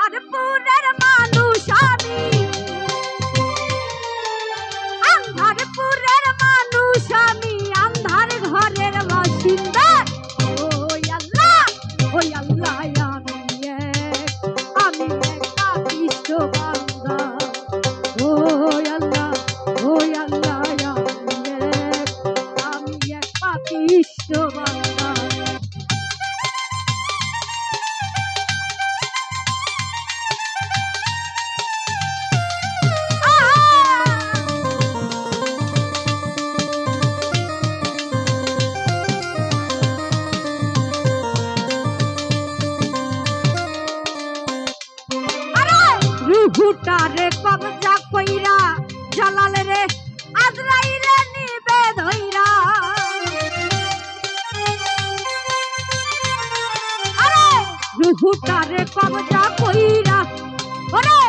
আন্ধারপুরের মানুষ আমি, আন্ধারপুরের মানুষ আমি, আন্ধার ঘরের বাসিন্দা। ওই আল্লাহ আমি একটা কৃষ্ণ বান্দা। ওই আল্লাহ আমি একটা কৃষ্ণ বান্দা। রুহুটারে কবজা কইরা জালাল রে আজরাইলে নিবে ধইরা। আরে রুহুটারে কবজা কইরা ওরে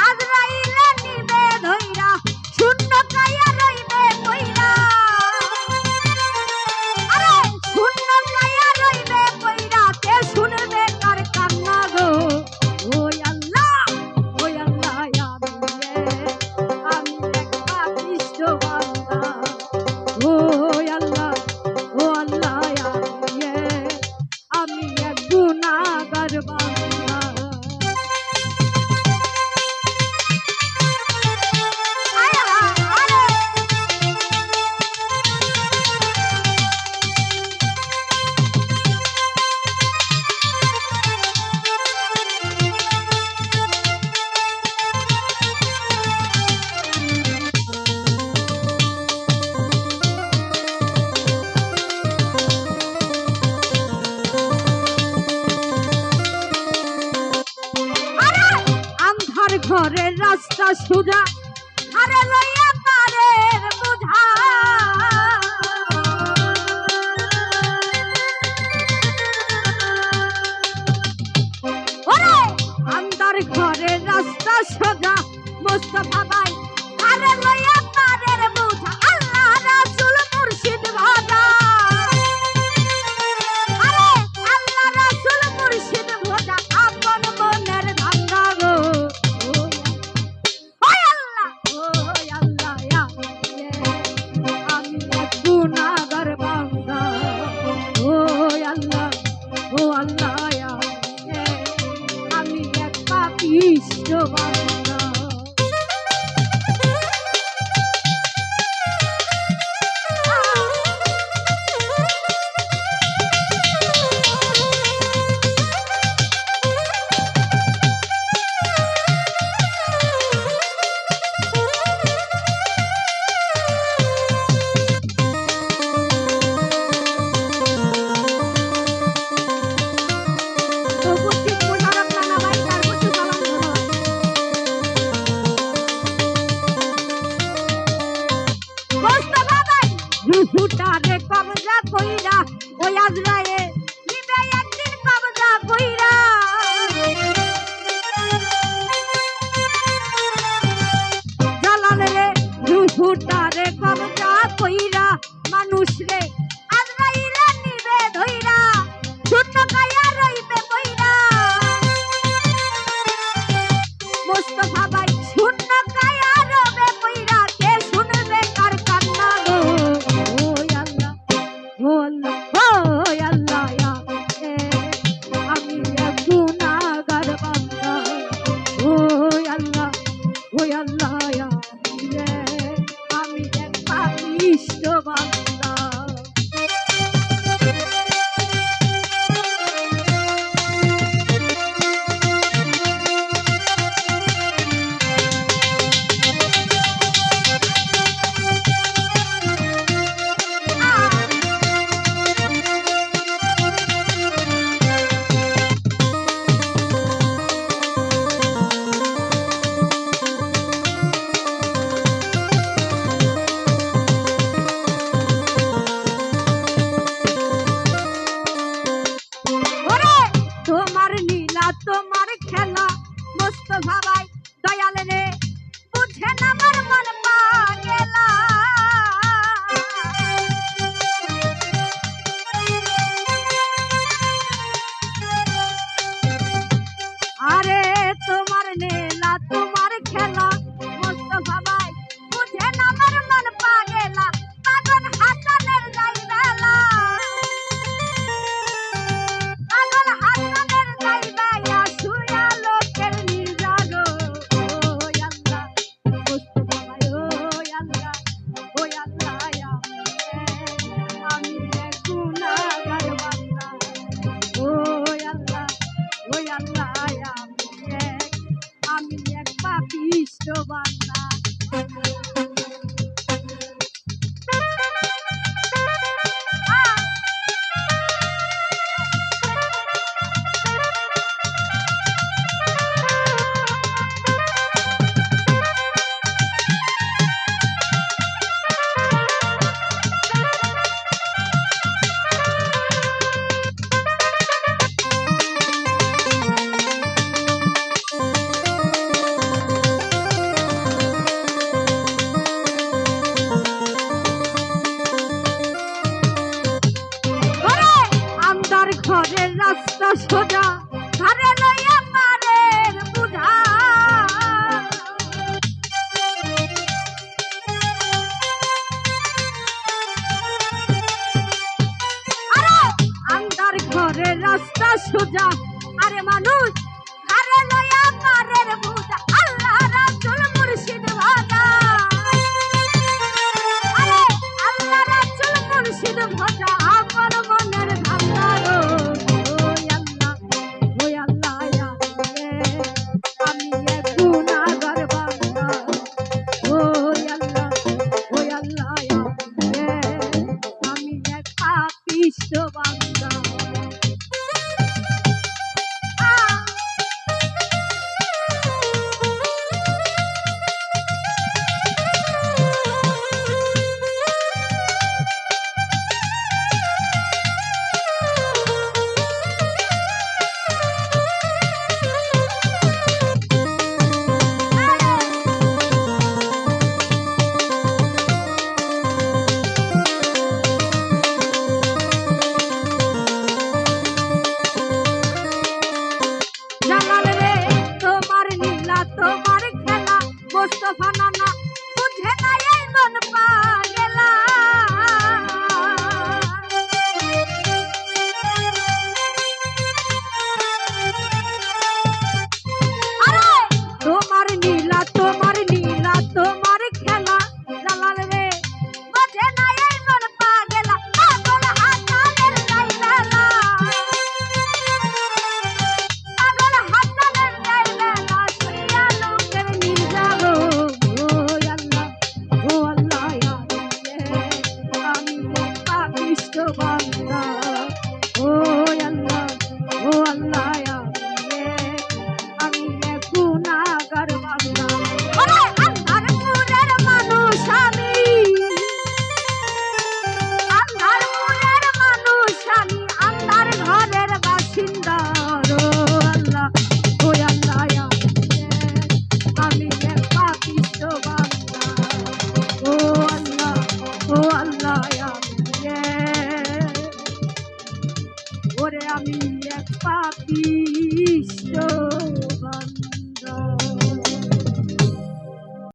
আজরাইলে নিবে ধইরা, শূন্য কায়া রইবে কইরা। আরে শূন্য কায়া রইবে কইরা, তে শুনবে কার কান্না গো। ওই আল্লাহ আমি একটা কৃষ্ণ বান্দা। ওই আল্লাহ আমি এক গুনাহগার বান্দা। ঘরের রাস্তা সুজা, আরে লইয়া তারের বুঝা। ওরে আন্ধার ঘরের রাস্তা সোজা, মুস্তাফা ভাই আরে লইয়া তারের বুঝা। আল্লাহ রাসূল মুর্শিদ ভাজা, আরে আল্লাহ রাসূল মুর্শিদ ভাজা, আপন মনের ধান্দা গো। আমি এক গুনাহগার বান্দা। ওই আল্লাহ আমি এক পাপিষ্ঠ বান্দা। রুহুটারে কবজা কইরা ওই আজরায়ে নিবে একদিন কবজা কইরা। জালাল রে রুহুটারে কবজা কইরা, মানুষ রে আজরাইলে নিবে ধইরা, শূন্য কায়া রইবে কইরা। মুস্তাফা ভাই শূন্য কায়া রবে কইরা, কে শুনবে কার কান্না গো। আমি এক গুনাহগার বান্দা। ওই আল্লাহ আমি এক পাপিষ্ঠ বান্দা। তোমার খেলা মুস্তাফা ভাই দয়াল রে বুঝে না আমার মন পাগলা। আরে আল্লাহ আমি এক পাপিষ্ঠ বান্দা। ঘরের রাস্তা সোজা ঘরে লইয়া পারের বুঝা আরে আন্দার ঘরের রাস্তা সোজা আরে মানুষ ঘরে লইয়া পারের বুঝা আল্লাহ রাসূল